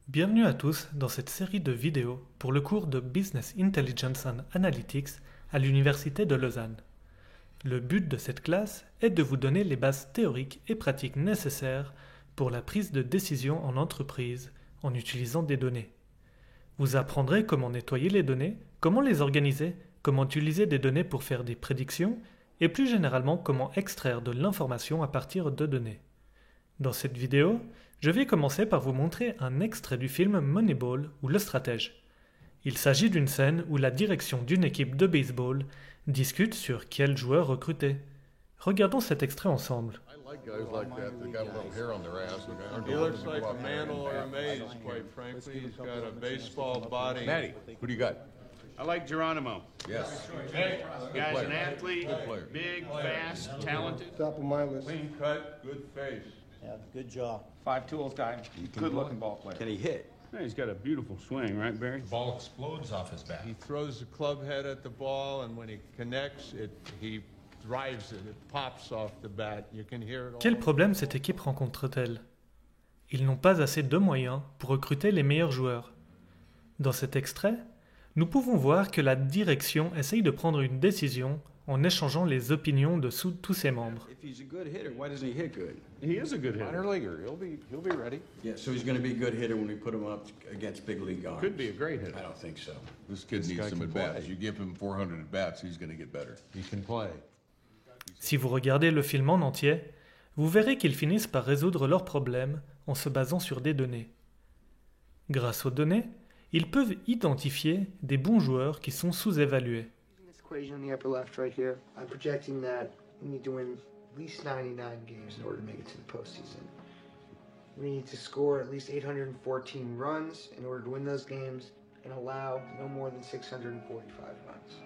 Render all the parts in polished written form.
Bienvenue à tous dans cette série de vidéos pour le cours de Business Intelligence and Analytics à l'Université de Lausanne. Le but de cette classe est de vous donner les bases théoriques et pratiques nécessaires pour la prise de décision en entreprise en utilisant des données. Vous apprendrez comment nettoyer les données, comment les organiser, comment utiliser des données pour faire des prédictions et plus généralement comment extraire de l'information à partir de données. Dans cette vidéo, je vais commencer par vous montrer un extrait du film Moneyball ou Le Stratège. Il s'agit d'une scène où la direction d'une équipe de baseball discute sur quel joueur recruter. Regardons cet extrait ensemble. I like guys like that. They got a little hair on their ass. He looks like a Mantle or a Mays, quite frankly. He's got a baseball body. Matty, who do you got? I like Geronimo. Yes. Guy's player. an athlete, Good player. big, fast, talented. Top of my list. Clean cut, good face. Yeah, good job. Five tools guy, good looking ball player. Can he hit? Yeah, he's got a beautiful swing, right, Barry? Ball explodes off his bat. He throws the club head at the ball, and when he connects, he drives it. It pops off the bat. You can hear it all. Quel problème cette équipe rencontre-t-elle? Ils n'ont pas assez de moyens pour recruter les meilleurs joueurs. Dans cet extrait, nous pouvons voir que la direction essaye de prendre une décision en échangeant les opinions de tous ses membres. If he's a good hitter, why doesn't he hit good? He is a good Minor hitter. leaguer. He'll be ready. Yeah, so he's going to be a good hitter when we put him up against big league arms. Could be a great I hitter. don't think so. This kid This needs guy some can at bats. play. You give him 400 at bats, he's going to get better. He can play. Si vous regardez le film en entier, vous verrez qu'ils finissent par résoudre leurs problèmes en se basant sur des données. Grâce aux données, ils peuvent identifier des bons joueurs qui sont sous-évalués. This equation in the upper left right here, I'm projecting that we need to win at least 99 games in order to make it to the postseason. We need to score at least 814 runs in order to win those games and allow no more than 645 runs.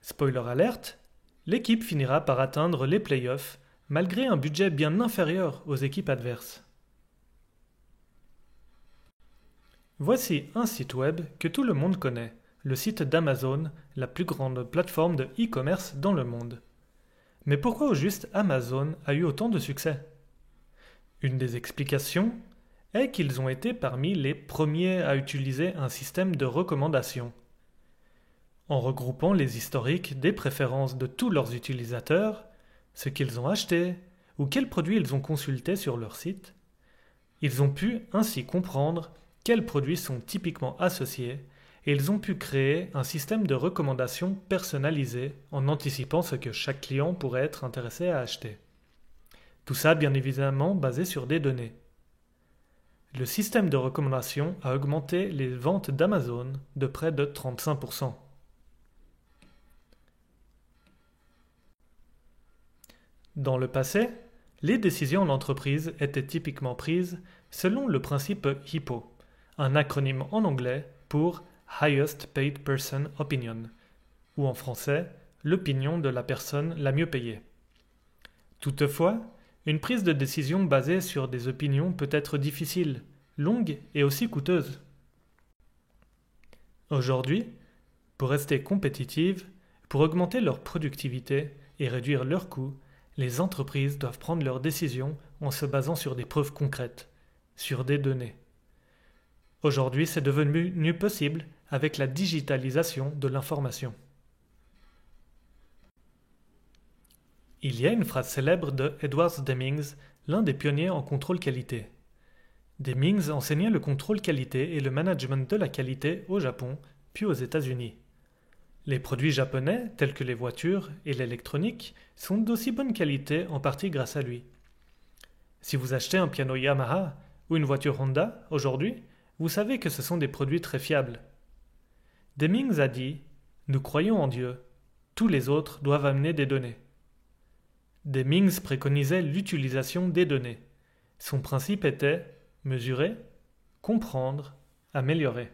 Spoiler alerte, l'équipe finira par atteindre les playoffs malgré un budget bien inférieur aux équipes adverses. Voici un site web que tout le monde connaît, le site d'Amazon, la plus grande plateforme de e-commerce dans le monde. Mais pourquoi au juste Amazon a eu autant de succès? Une des explications est qu'ils ont été parmi les premiers à utiliser un système de recommandation. En regroupant les historiques des préférences de tous leurs utilisateurs, ce qu'ils ont acheté ou quels produits ils ont consultés sur leur site, ils ont pu ainsi comprendre quels produits sont typiquement associés et ils ont pu créer un système de recommandation personnalisé en anticipant ce que chaque client pourrait être intéressé à acheter. Tout ça bien évidemment basé sur des données. Le système de recommandation a augmenté les ventes d'Amazon de près de 35%. Dans le passé, les décisions en entreprise étaient typiquement prises selon le principe HIPPO, un acronyme en anglais pour Highest Paid Person Opinion, ou en français, l'opinion de la personne la mieux payée. Toutefois, une prise de décision basée sur des opinions peut être difficile, longue et aussi coûteuse. Aujourd'hui, pour rester compétitives, pour augmenter leur productivité et réduire leurs coûts, les entreprises doivent prendre leurs décisions en se basant sur des preuves concrètes, sur des données. Aujourd'hui, c'est devenu possible avec la digitalisation de l'information. Il y a une phrase célèbre de Edward Demings, l'un des pionniers en contrôle qualité. Demings enseignait le contrôle qualité et le management de la qualité au Japon, puis aux États-Unis. Les produits japonais, tels que les voitures et l'électronique, sont d'aussi bonne qualité en partie grâce à lui. Si vous achetez un piano Yamaha ou une voiture Honda aujourd'hui, vous savez que ce sont des produits très fiables. Demings a dit « Nous croyons en Dieu, tous les autres doivent amener des données ». Demings préconisait l'utilisation des données. Son principe était mesurer, comprendre, améliorer.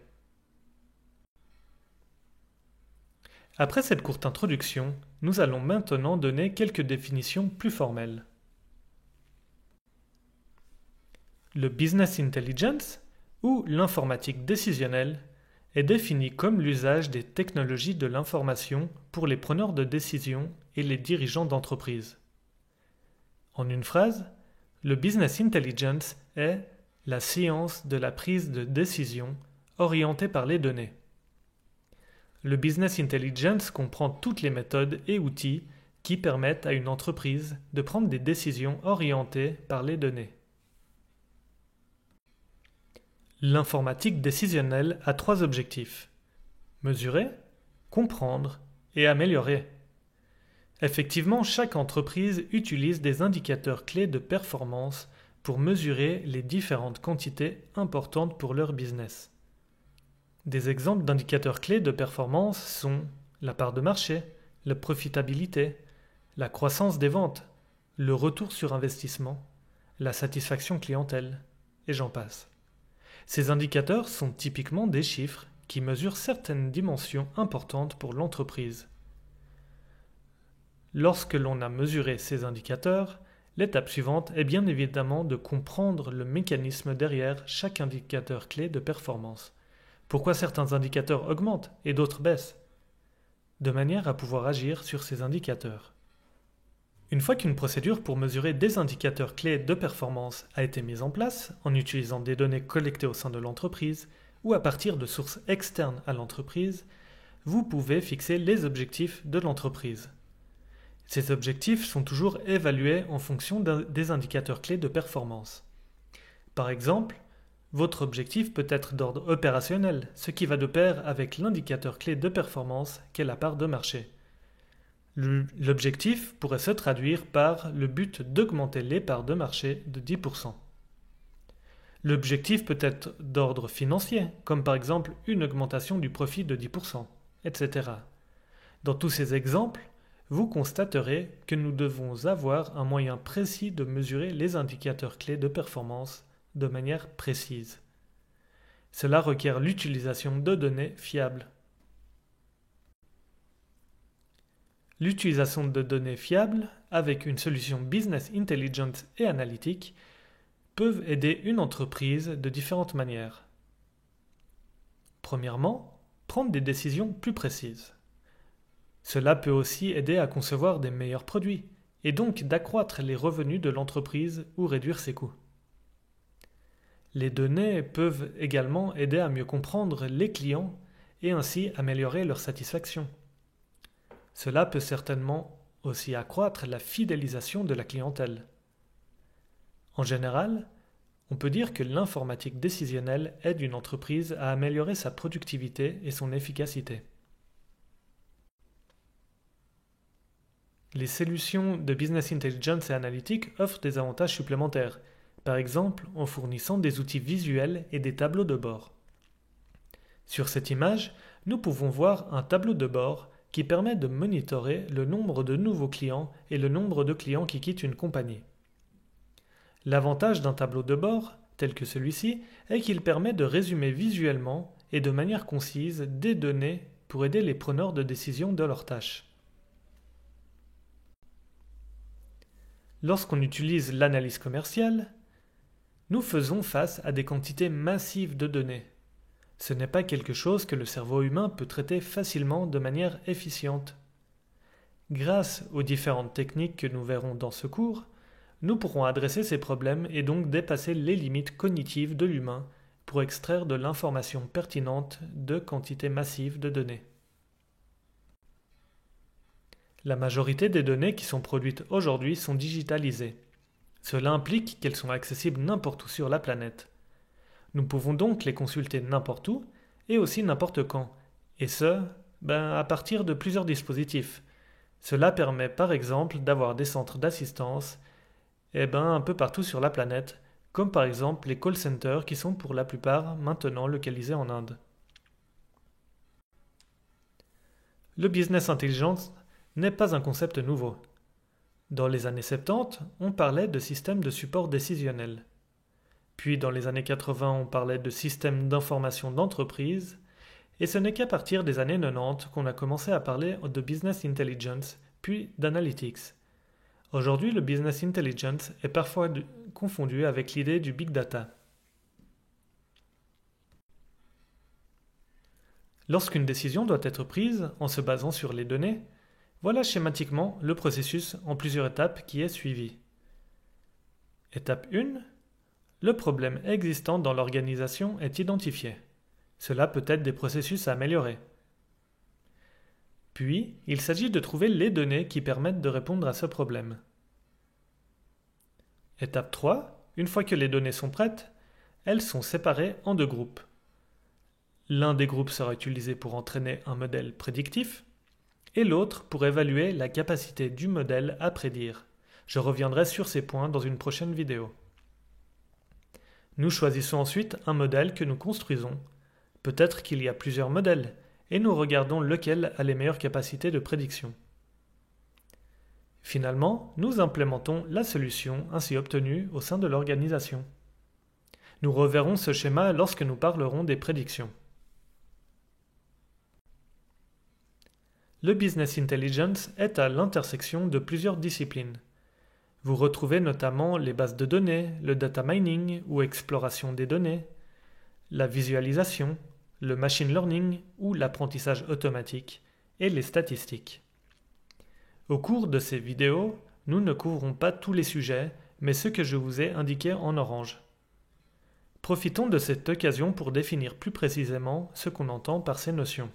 Après cette courte introduction, nous allons maintenant donner quelques définitions plus formelles. Le business intelligence, ou l'informatique décisionnelle, est défini comme l'usage des technologies de l'information pour les preneurs de décision et les dirigeants d'entreprise. En une phrase, le business intelligence est la science de la prise de décision orientée par les données. Le business intelligence comprend toutes les méthodes et outils qui permettent à une entreprise de prendre des décisions orientées par les données. L'informatique décisionnelle a 3 objectifs: mesurer, comprendre et améliorer. Effectivement, chaque entreprise utilise des indicateurs clés de performance pour mesurer les différentes quantités importantes pour leur business. Des exemples d'indicateurs clés de performance sont la part de marché, la profitabilité, la croissance des ventes, le retour sur investissement, la satisfaction clientèle, et j'en passe. Ces indicateurs sont typiquement des chiffres qui mesurent certaines dimensions importantes pour l'entreprise. Lorsque l'on a mesuré ces indicateurs, l'étape suivante est bien évidemment de comprendre le mécanisme derrière chaque indicateur clé de performance. Pourquoi certains indicateurs augmentent et d'autres baissent, de manière à pouvoir agir sur ces indicateurs. Une fois qu'une procédure pour mesurer des indicateurs clés de performance a été mise en place, en utilisant des données collectées au sein de l'entreprise ou à partir de sources externes à l'entreprise, vous pouvez fixer les objectifs de l'entreprise. Ces objectifs sont toujours évalués en fonction des indicateurs clés de performance. Par exemple, votre objectif peut être d'ordre opérationnel, ce qui va de pair avec l'indicateur clé de performance qu'est la part de marché. L'objectif pourrait se traduire par le but d'augmenter les parts de marché de 10%. L'objectif peut être d'ordre financier, comme par exemple une augmentation du profit de 10%, etc. Dans tous ces exemples, vous constaterez que nous devons avoir un moyen précis de mesurer les indicateurs clés de performance de manière précise. Cela requiert l'utilisation de données fiables. L'utilisation de données fiables avec une solution business intelligence et analytique peuvent aider une entreprise de différentes manières. Premièrement, prendre des décisions plus précises. Cela peut aussi aider à concevoir des meilleurs produits et donc d'accroître les revenus de l'entreprise ou réduire ses coûts. Les données peuvent également aider à mieux comprendre les clients et ainsi améliorer leur satisfaction. Cela peut certainement aussi accroître la fidélisation de la clientèle. En général, on peut dire que l'informatique décisionnelle aide une entreprise à améliorer sa productivité et son efficacité. Les solutions de business intelligence et analytique offrent des avantages supplémentaires, par exemple en fournissant des outils visuels et des tableaux de bord. Sur cette image, nous pouvons voir un tableau de bord qui permet de monitorer le nombre de nouveaux clients et le nombre de clients qui quittent une compagnie. L'avantage d'un tableau de bord, tel que celui-ci, est qu'il permet de résumer visuellement et de manière concise des données pour aider les preneurs de décision de leurs tâches. Lorsqu'on utilise l'analyse commerciale, nous faisons face à des quantités massives de données. Ce n'est pas quelque chose que le cerveau humain peut traiter facilement de manière efficiente. Grâce aux différentes techniques que nous verrons dans ce cours, nous pourrons adresser ces problèmes et donc dépasser les limites cognitives de l'humain pour extraire de l'information pertinente de quantités massives de données. La majorité des données qui sont produites aujourd'hui sont digitalisées. Cela implique qu'elles sont accessibles n'importe où sur la planète. Nous pouvons donc les consulter n'importe où et aussi n'importe quand, et ce, à partir de plusieurs dispositifs. Cela permet par exemple d'avoir des centres d'assistance un peu partout sur la planète, comme par exemple les call centers qui sont pour la plupart maintenant localisés en Inde. Le business intelligence n'est pas un concept nouveau. Dans les années 70, on parlait de systèmes de support décisionnel. Puis dans les années 80, on parlait de systèmes d'information d'entreprise, et ce n'est qu'à partir des années 90 qu'on a commencé à parler de business intelligence, puis d'analytics. Aujourd'hui, le business intelligence est parfois confondu avec l'idée du big data. Lorsqu'une décision doit être prise en se basant sur les données, voilà schématiquement le processus en plusieurs étapes qui est suivi. Étape 1. le problème existant dans l'organisation est identifié. Cela peut être des processus à améliorer. Puis, il s'agit de trouver les données qui permettent de répondre à ce problème. Étape 3. Une fois que les données sont prêtes, elles sont séparées en 2 groupes. L'un des groupes sera utilisé pour entraîner un modèle prédictif et l'autre pour évaluer la capacité du modèle à prédire. Je reviendrai sur ces points dans une prochaine vidéo. Nous choisissons ensuite un modèle que nous construisons. Peut-être qu'il y a plusieurs modèles, et nous regardons lequel a les meilleures capacités de prédiction. Finalement, nous implémentons la solution ainsi obtenue au sein de l'organisation. Nous reverrons ce schéma lorsque nous parlerons des prédictions. Le business intelligence est à l'intersection de plusieurs disciplines. Vous retrouvez notamment les bases de données, le data mining ou exploration des données, la visualisation, le machine learning ou l'apprentissage automatique et les statistiques. Au cours de ces vidéos, nous ne couvrons pas tous les sujets, mais ceux que je vous ai indiqués en orange. Profitons de cette occasion pour définir plus précisément ce qu'on entend par ces notions.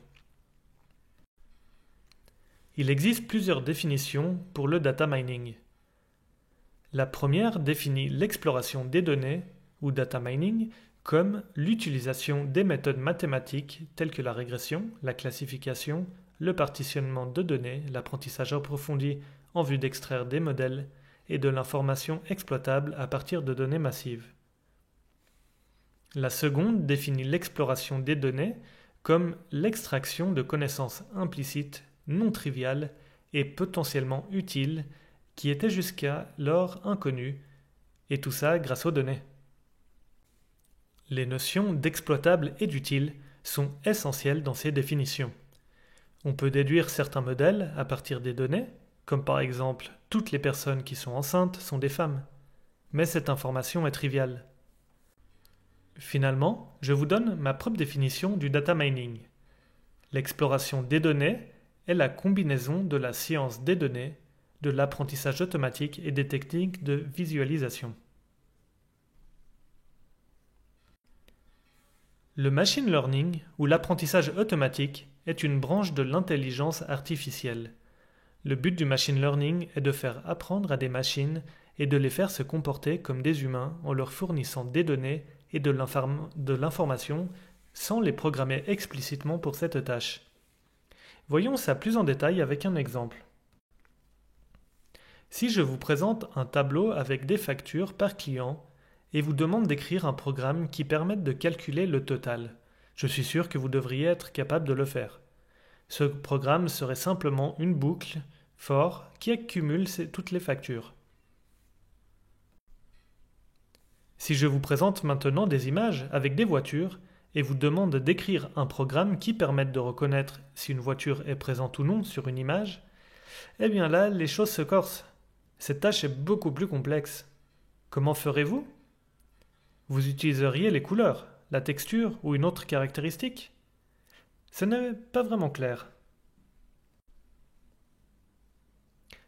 Il existe plusieurs définitions pour le data mining. La première définit l'exploration des données, ou data mining, comme l'utilisation des méthodes mathématiques telles que la régression, la classification, le partitionnement de données, l'apprentissage approfondi en vue d'extraire des modèles et de l'information exploitable à partir de données massives. La seconde définit l'exploration des données comme l'extraction de connaissances implicites, non triviales et potentiellement utiles qui étaient jusqu'alors inconnues, et tout ça grâce aux données. Les notions d'exploitable et d'utile sont essentielles dans ces définitions. On peut déduire certains modèles à partir des données, comme par exemple toutes les personnes qui sont enceintes sont des femmes, mais cette information est triviale. Finalement, je vous donne ma propre définition du data mining. L'exploration des données est la combinaison de la science des données, de l'apprentissage automatique et des techniques de visualisation. Le machine learning, ou l'apprentissage automatique, est une branche de l'intelligence artificielle. Le but du machine learning est de faire apprendre à des machines et de les faire se comporter comme des humains en leur fournissant des données et de l'information sans les programmer explicitement pour cette tâche. Voyons ça plus en détail avec un exemple. Si je vous présente un tableau avec des factures par client et vous demande d'écrire un programme qui permette de calculer le total, je suis sûr que vous devriez être capable de le faire. Ce programme serait simplement une boucle for qui accumule toutes les factures. Si je vous présente maintenant des images avec des voitures et vous demande d'écrire un programme qui permette de reconnaître si une voiture est présente ou non sur une image, eh bien là, les choses se corsent. Cette tâche est beaucoup plus complexe. Comment ferez-vous ? Vous utiliseriez les couleurs, la texture ou une autre caractéristique ? Ce n'est pas vraiment clair.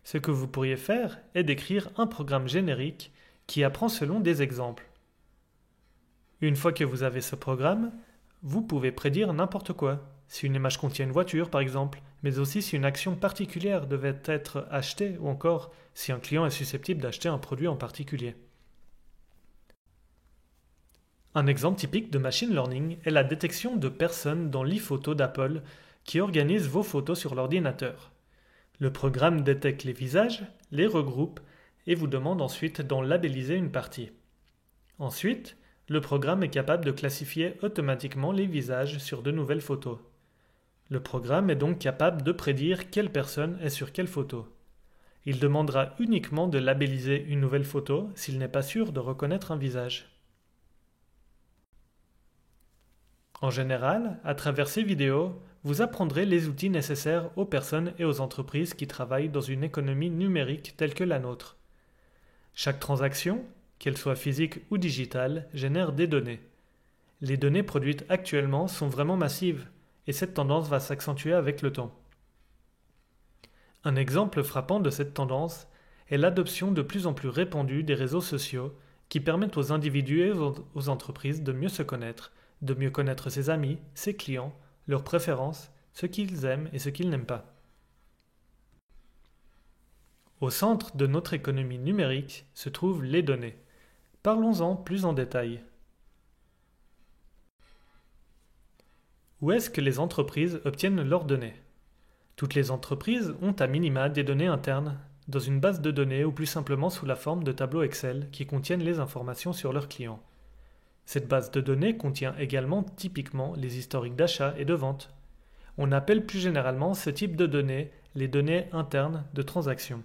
Ce que vous pourriez faire est d'écrire un programme générique qui apprend selon des exemples. Une fois que vous avez ce programme, vous pouvez prédire n'importe quoi. Si une image contient une voiture, par exemple, mais aussi si une action particulière devait être achetée ou encore si un client est susceptible d'acheter un produit en particulier. Un exemple typique de machine learning est la détection de personnes dans l'iPhoto d'Apple qui organise vos photos sur l'ordinateur. Le programme détecte les visages, les regroupe et vous demande ensuite d'en labelliser une partie. Ensuite, le programme est capable de classifier automatiquement les visages sur de nouvelles photos. Le programme est donc capable de prédire quelle personne est sur quelle photo. Il demandera uniquement de labelliser une nouvelle photo s'il n'est pas sûr de reconnaître un visage. En général, à travers ces vidéos, vous apprendrez les outils nécessaires aux personnes et aux entreprises qui travaillent dans une économie numérique telle que la nôtre. Chaque transaction, qu'elle soit physique ou digitale, génère des données. Les données produites actuellement sont vraiment massives, et cette tendance va s'accentuer avec le temps. Un exemple frappant de cette tendance est l'adoption de plus en plus répandue des réseaux sociaux qui permettent aux individus et aux entreprises de mieux se connaître, de mieux connaître ses amis, ses clients, leurs préférences, ce qu'ils aiment et ce qu'ils n'aiment pas. Au centre de notre économie numérique se trouvent les données. Parlons-en plus en détail. Où est-ce que les entreprises obtiennent leurs données? Toutes les entreprises ont à minima des données internes, dans une base de données ou plus simplement sous la forme de tableaux Excel qui contiennent les informations sur leurs clients. Cette base de données contient également typiquement les historiques d'achat et de vente. On appelle plus généralement ce type de données les données internes de transactions.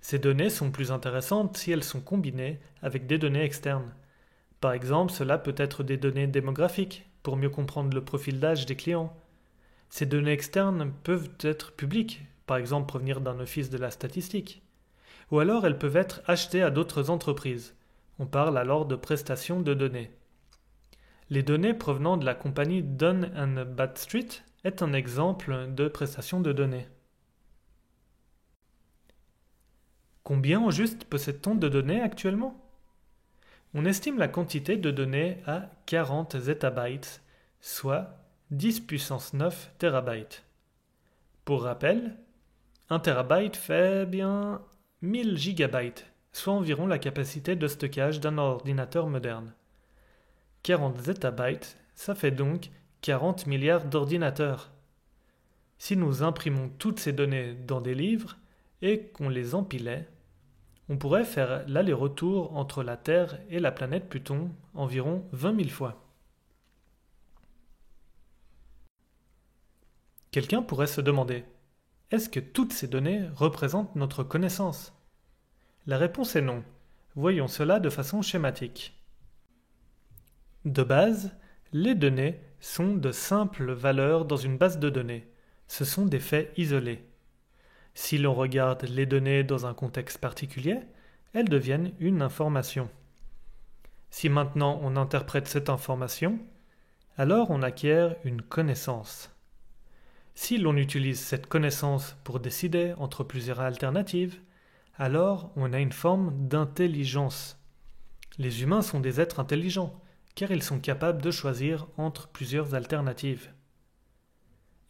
Ces données sont plus intéressantes si elles sont combinées avec des données externes. Par exemple, cela peut être des données démographiques pour mieux comprendre le profil d'âge des clients. Ces données externes peuvent être publiques, par exemple provenir d'un office de la statistique. Ou alors elles peuvent être achetées à d'autres entreprises. On parle alors de prestations de données. Les données provenant de la compagnie Dun & Bradstreet est un exemple de prestation de données. Combien au juste possède-t-on de données actuellement? On estime la quantité de données à 40 zettabytes, soit 10 puissance 9 terabytes. Pour rappel, 1 terabyte fait bien 1000 gigabytes, soit environ la capacité de stockage d'un ordinateur moderne. 40 zettabytes, ça fait donc 40 milliards d'ordinateurs. Si nous imprimons toutes ces données dans des livres et qu'on les empilait, on pourrait faire l'aller-retour entre la Terre et la planète Pluton environ 20 000 fois. Quelqu'un pourrait se demander, est-ce que toutes ces données représentent notre connaissance? La réponse est non. Voyons cela de façon schématique. De base, les données sont de simples valeurs dans une base de données. Ce sont des faits isolés. Si l'on regarde les données dans un contexte particulier, elles deviennent une information. Si maintenant on interprète cette information, alors on acquiert une connaissance. Si l'on utilise cette connaissance pour décider entre plusieurs alternatives, alors on a une forme d'intelligence. Les humains sont des êtres intelligents, car ils sont capables de choisir entre plusieurs alternatives.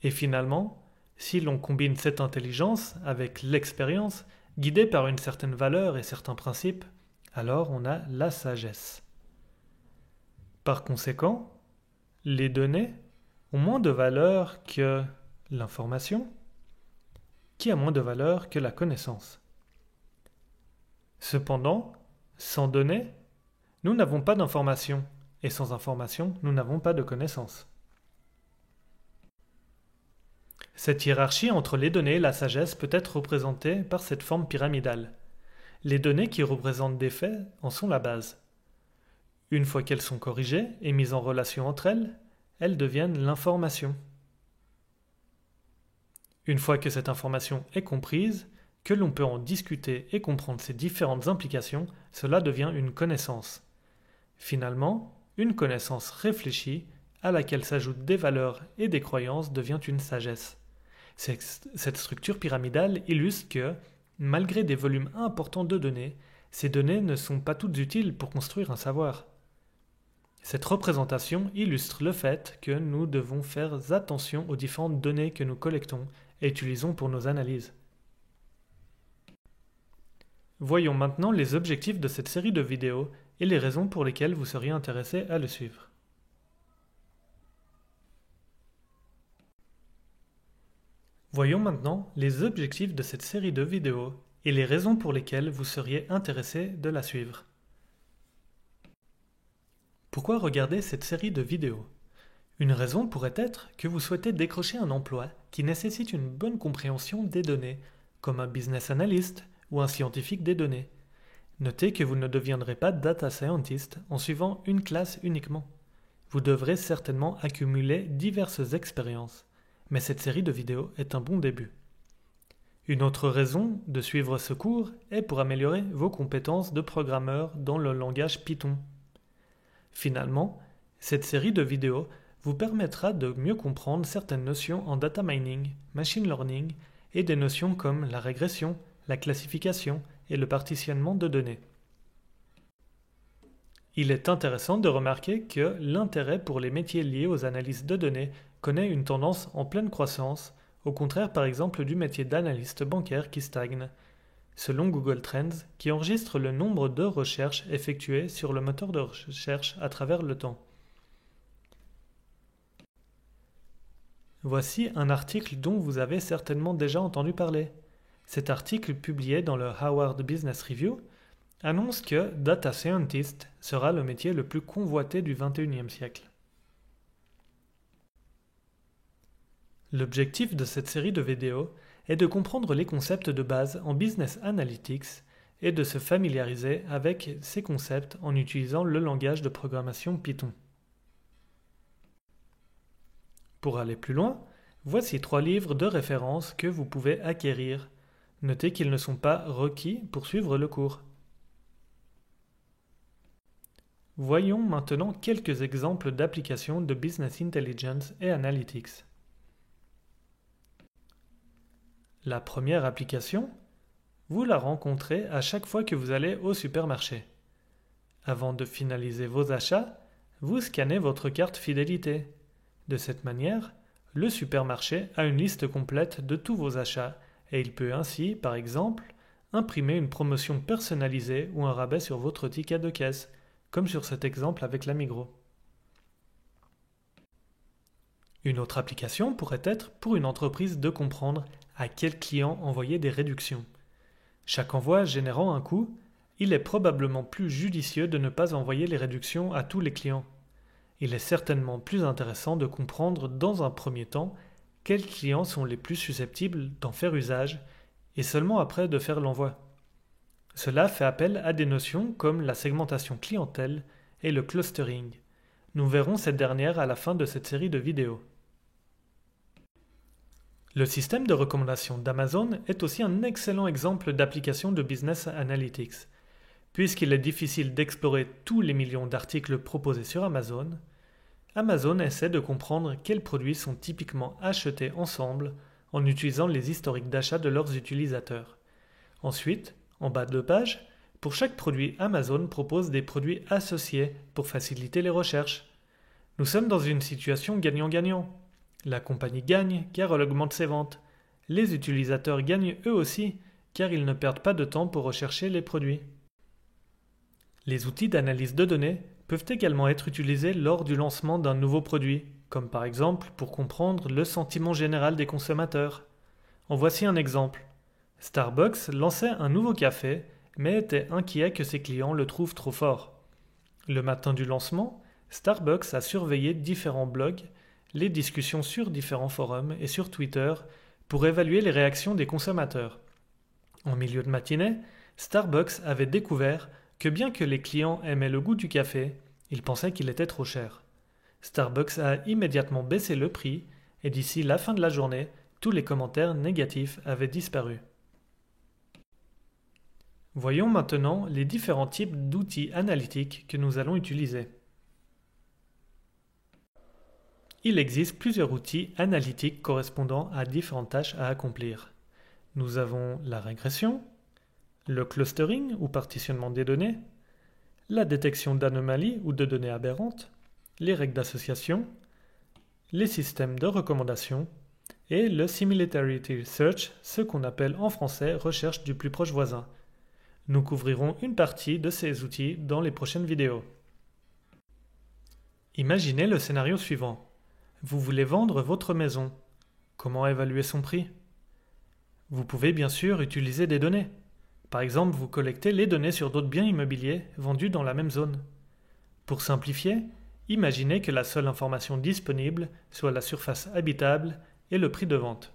Et finalement, si l'on combine cette intelligence avec l'expérience, guidée par une certaine valeur et certains principes, alors on a la sagesse. Par conséquent, les données ont moins de valeur que l'information, qui a moins de valeur que la connaissance. Cependant, sans données, nous n'avons pas d'information, et sans information, nous n'avons pas de connaissance. Cette hiérarchie entre les données et la sagesse peut être représentée par cette forme pyramidale. Les données qui représentent des faits en sont la base. Une fois qu'elles sont corrigées et mises en relation entre elles, elles deviennent l'information. Une fois que cette information est comprise, que l'on peut en discuter et comprendre ses différentes implications, cela devient une connaissance. Finalement, une connaissance réfléchie, à laquelle s'ajoutent des valeurs et des croyances, devient une sagesse. Cette structure pyramidale illustre que, malgré des volumes importants de données, ces données ne sont pas toutes utiles pour construire un savoir. Cette représentation illustre le fait que nous devons faire attention aux différentes données que nous collectons et utilisons pour nos analyses. Voyons maintenant les objectifs de cette série de vidéos et les raisons pour lesquelles vous seriez intéressé à le suivre. Voyons maintenant les objectifs de cette série de vidéos et les raisons pour lesquelles vous seriez intéressé de la suivre. Pourquoi regarder cette série de vidéos? Une raison pourrait être que vous souhaitez décrocher un emploi qui nécessite une bonne compréhension des données, comme un business analyst ou un scientifique des données. Notez que vous ne deviendrez pas data scientist en suivant une classe uniquement. Vous devrez certainement accumuler diverses expériences, mais cette série de vidéos est un bon début. Une autre raison de suivre ce cours est pour améliorer vos compétences de programmeur dans le langage Python. Finalement, cette série de vidéos vous permettra de mieux comprendre certaines notions en data mining, machine learning et des notions comme la régression, la classification et le partitionnement de données. Il est intéressant de remarquer que l'intérêt pour les métiers liés aux analyses de données connaît une tendance en pleine croissance, au contraire par exemple du métier d'analyste bancaire qui stagne, selon Google Trends, qui enregistre le nombre de recherches effectuées sur le moteur de recherche à travers le temps. Voici un article dont vous avez certainement déjà entendu parler. Cet article, publié dans le Harvard Business Review, annonce que Data Scientist sera le métier le plus convoité du XXIe siècle. L'objectif de cette série de vidéos est de comprendre les concepts de base en Business Analytics et de se familiariser avec ces concepts en utilisant le langage de programmation Python. Pour aller plus loin, voici 3 livres de référence que vous pouvez acquérir. Notez qu'ils ne sont pas requis pour suivre le cours. Voyons maintenant quelques exemples d'applications de Business Intelligence et Analytics. La première application, vous la rencontrez à chaque fois que vous allez au supermarché. Avant de finaliser vos achats, vous scannez votre carte fidélité. De cette manière, le supermarché a une liste complète de tous vos achats et il peut ainsi, par exemple, imprimer une promotion personnalisée ou un rabais sur votre ticket de caisse, comme sur cet exemple avec la Migros. Une autre application pourrait être pour une entreprise de comprendre à quel client envoyer des réductions. Chaque envoi générant un coût, il est probablement plus judicieux de ne pas envoyer les réductions à tous les clients. Il est certainement plus intéressant de comprendre dans un premier temps quels clients sont les plus susceptibles d'en faire usage et seulement après de faire l'envoi. Cela fait appel à des notions comme la segmentation clientèle et le clustering. Nous verrons cette dernière à la fin de cette série de vidéos. Le système de recommandation d'Amazon est aussi un excellent exemple d'application de Business Analytics. Puisqu'il est difficile d'explorer tous les millions d'articles proposés sur Amazon, Amazon essaie de comprendre quels produits sont typiquement achetés ensemble en utilisant les historiques d'achat de leurs utilisateurs. Ensuite, en bas de page, pour chaque produit, Amazon propose des produits associés pour faciliter les recherches. Nous sommes dans une situation gagnant-gagnant. La compagnie gagne car elle augmente ses ventes. Les utilisateurs gagnent eux aussi car ils ne perdent pas de temps pour rechercher les produits. Les outils d'analyse de données peuvent également être utilisés lors du lancement d'un nouveau produit, comme par exemple pour comprendre le sentiment général des consommateurs. En voici un exemple. Starbucks lançait un nouveau café, mais était inquiet que ses clients le trouvent trop fort. Le matin du lancement, Starbucks a surveillé différents blogs, les discussions sur différents forums et sur Twitter pour évaluer les réactions des consommateurs. En milieu de matinée, Starbucks avait découvert que bien que les clients aimaient le goût du café, ils pensaient qu'il était trop cher. Starbucks a immédiatement baissé le prix et d'ici la fin de la journée, tous les commentaires négatifs avaient disparu. Voyons maintenant les différents types d'outils analytiques que nous allons utiliser. Il existe plusieurs outils analytiques correspondant à différentes tâches à accomplir. Nous avons la régression, le clustering ou partitionnement des données, la détection d'anomalies ou de données aberrantes, les règles d'association, les systèmes de recommandation et le Similarity Search, ce qu'on appelle en français recherche du plus proche voisin. Nous couvrirons une partie de ces outils dans les prochaines vidéos. Imaginez le scénario suivant. Vous voulez vendre votre maison. Comment évaluer son prix? Vous pouvez bien sûr utiliser des données. Par exemple, vous collectez les données sur d'autres biens immobiliers vendus dans la même zone. Pour simplifier, imaginez que la seule information disponible soit la surface habitable et le prix de vente.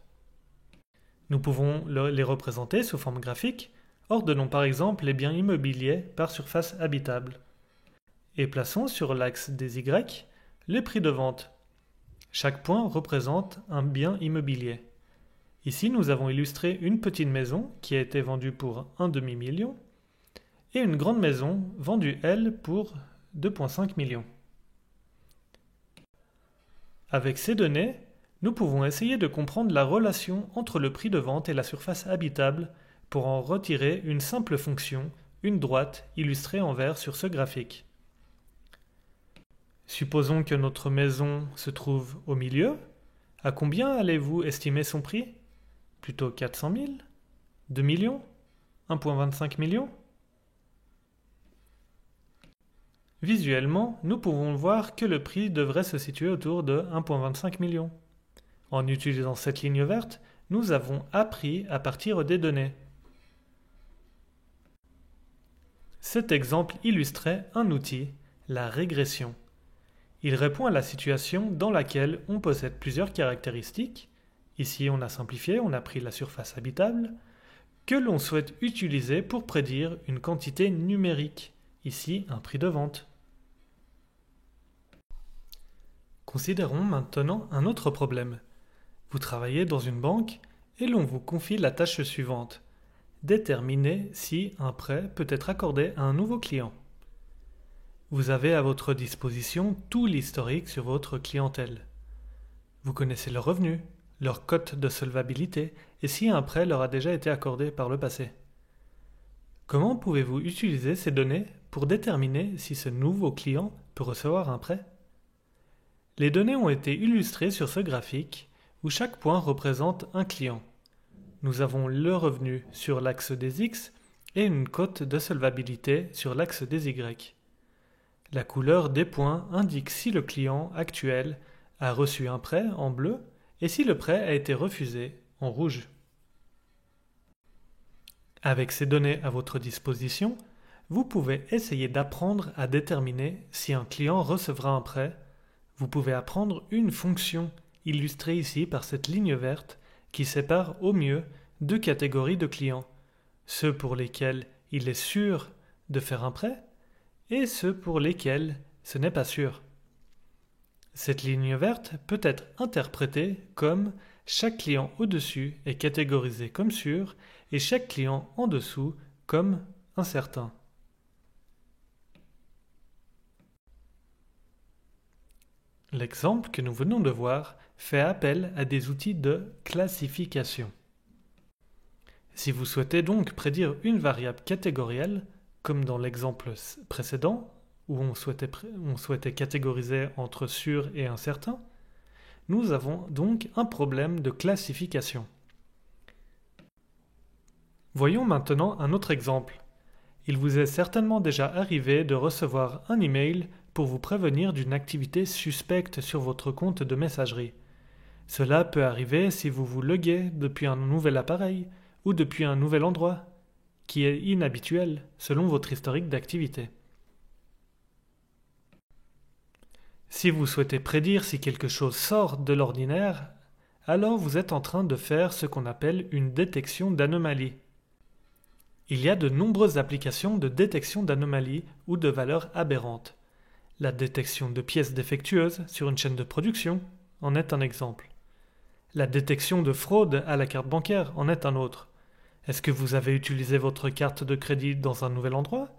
Nous pouvons les représenter sous forme graphique. Ordonnons par exemple les biens immobiliers par surface habitable. Et plaçons sur l'axe des Y les prix de vente. Chaque point représente un bien immobilier. Ici, nous avons illustré une petite maison qui a été vendue pour 1 demi-million et une grande maison vendue, elle, pour 2,5 millions. Avec ces données, nous pouvons essayer de comprendre la relation entre le prix de vente et la surface habitable pour en retirer une simple fonction, une droite, illustrée en vert sur ce graphique. Supposons que notre maison se trouve au milieu. À combien allez-vous estimer son prix? Plutôt 400 000? 2 millions? 1,25 million? Visuellement, nous pouvons voir que le prix devrait se situer autour de 1,25 million. En utilisant cette ligne verte, nous avons appris à partir des données. Cet exemple illustrait un outil, la régression. Il répond à la situation dans laquelle on possède plusieurs caractéristiques, ici on a simplifié, on a pris la surface habitable, que l'on souhaite utiliser pour prédire une quantité numérique, ici un prix de vente. Considérons maintenant un autre problème. Vous travaillez dans une banque et l'on vous confie la tâche suivante. Déterminer si un prêt peut être accordé à un nouveau client. Vous avez à votre disposition tout l'historique sur votre clientèle. Vous connaissez leurs revenus, leur cote de solvabilité et si un prêt leur a déjà été accordé par le passé. Comment pouvez-vous utiliser ces données pour déterminer si ce nouveau client peut recevoir un prêt? Les données ont été illustrées sur ce graphique où chaque point représente un client. Nous avons le revenu sur l'axe des X et une cote de solvabilité sur l'axe des Y. La couleur des points indique si le client actuel a reçu un prêt en bleu et si le prêt a été refusé en rouge. Avec ces données à votre disposition, vous pouvez essayer d'apprendre à déterminer si un client recevra un prêt. Vous pouvez apprendre une fonction illustrée ici par cette ligne verte qui sépare au mieux deux catégories de clients, ceux pour lesquels il est sûr de faire un prêt et ceux pour lesquels ce n'est pas sûr. Cette ligne verte peut être interprétée comme chaque client au-dessus est catégorisé comme sûr et chaque client en dessous comme incertain. L'exemple que nous venons de voir fait appel à des outils de classification. Si vous souhaitez donc prédire une variable catégorielle, comme dans l'exemple précédent, où on souhaitait catégoriser entre sûr et incertain, nous avons donc un problème de classification. Voyons maintenant un autre exemple. Il vous est certainement déjà arrivé de recevoir un email pour vous prévenir d'une activité suspecte sur votre compte de messagerie. Cela peut arriver si vous vous loguez depuis un nouvel appareil ou depuis un nouvel endroit, qui est inhabituel selon votre historique d'activité. Si vous souhaitez prédire si quelque chose sort de l'ordinaire, alors vous êtes en train de faire ce qu'on appelle une détection d'anomalie. Il y a de nombreuses applications de détection d'anomalies ou de valeurs aberrantes. La détection de pièces défectueuses sur une chaîne de production en est un exemple. La détection de fraude à la carte bancaire en est un autre. Est-ce que vous avez utilisé votre carte de crédit dans un nouvel endroit?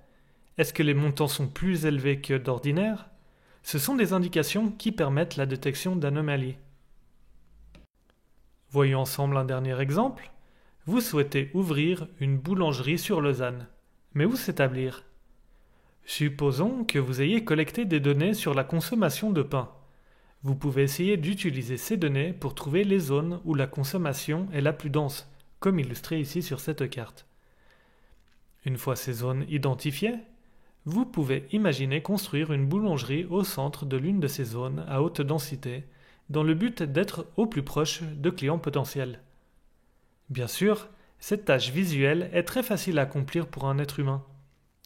Est-ce que les montants sont plus élevés que d'ordinaire? Ce sont des indications qui permettent la détection d'anomalies. Voyons ensemble un dernier exemple. Vous souhaitez ouvrir une boulangerie sur Lausanne. Mais où s'établir? Supposons que vous ayez collecté des données sur la consommation de pain. Vous pouvez essayer d'utiliser ces données pour trouver les zones où la consommation est la plus dense, comme illustré ici sur cette carte. Une fois ces zones identifiées, vous pouvez imaginer construire une boulangerie au centre de l'une de ces zones à haute densité, dans le but d'être au plus proche de clients potentiels. Bien sûr, cette tâche visuelle est très facile à accomplir pour un être humain,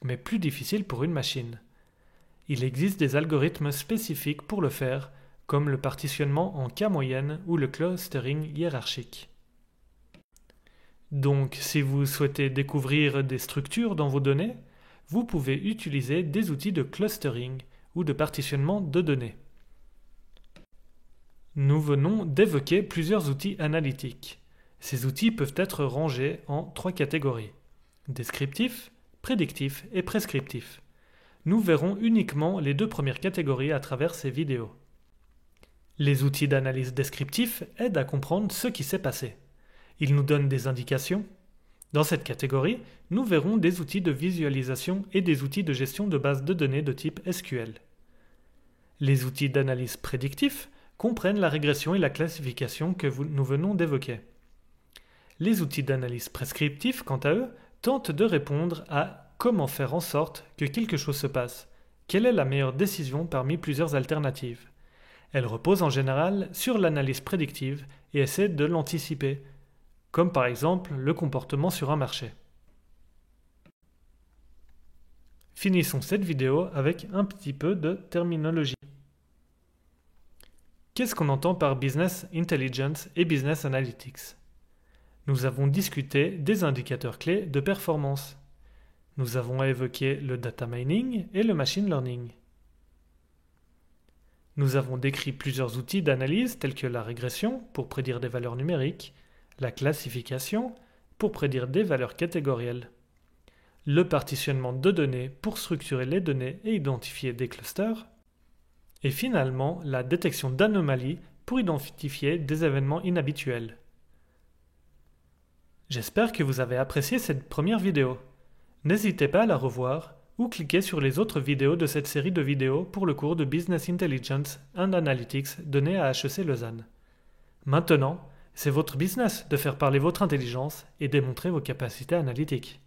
mais plus difficile pour une machine. Il existe des algorithmes spécifiques pour le faire, comme le partitionnement en cas moyenne ou le clustering hiérarchique. Donc, si vous souhaitez découvrir des structures dans vos données, vous pouvez utiliser des outils de clustering ou de partitionnement de données. Nous venons d'évoquer plusieurs outils analytiques. Ces outils peuvent être rangés en 3 catégories: descriptifs, prédictifs et prescriptifs. Nous verrons uniquement les 2 premières catégories à travers ces vidéos. Les outils d'analyse descriptifs aident à comprendre ce qui s'est passé. Ils nous donnent des indications. Dans cette catégorie, nous verrons des outils de visualisation et des outils de gestion de bases de données de type SQL. Les outils d'analyse prédictif comprennent la régression et la classification que nous venons d'évoquer. Les outils d'analyse prescriptif, quant à eux, tentent de répondre à comment faire en sorte que quelque chose se passe, quelle est la meilleure décision parmi plusieurs alternatives. Elles reposent en général sur l'analyse prédictive et essaient de l'anticiper, comme par exemple le comportement sur un marché. Finissons cette vidéo avec un petit peu de terminologie. Qu'est-ce qu'on entend par Business Intelligence et Business Analytics? Nous avons discuté des indicateurs clés de performance. Nous avons évoqué le data mining et le machine learning. Nous avons décrit plusieurs outils d'analyse tels que la régression pour prédire des valeurs numériques, la classification pour prédire des valeurs catégorielles, le partitionnement de données pour structurer les données et identifier des clusters, et finalement la détection d'anomalies pour identifier des événements inhabituels. J'espère que vous avez apprécié cette première vidéo. N'hésitez pas à la revoir ou cliquez sur les autres vidéos de cette série de vidéos pour le cours de Business Intelligence and Analytics donné à HEC Lausanne. Maintenant, c'est votre business de faire parler votre intelligence et démontrer vos capacités analytiques.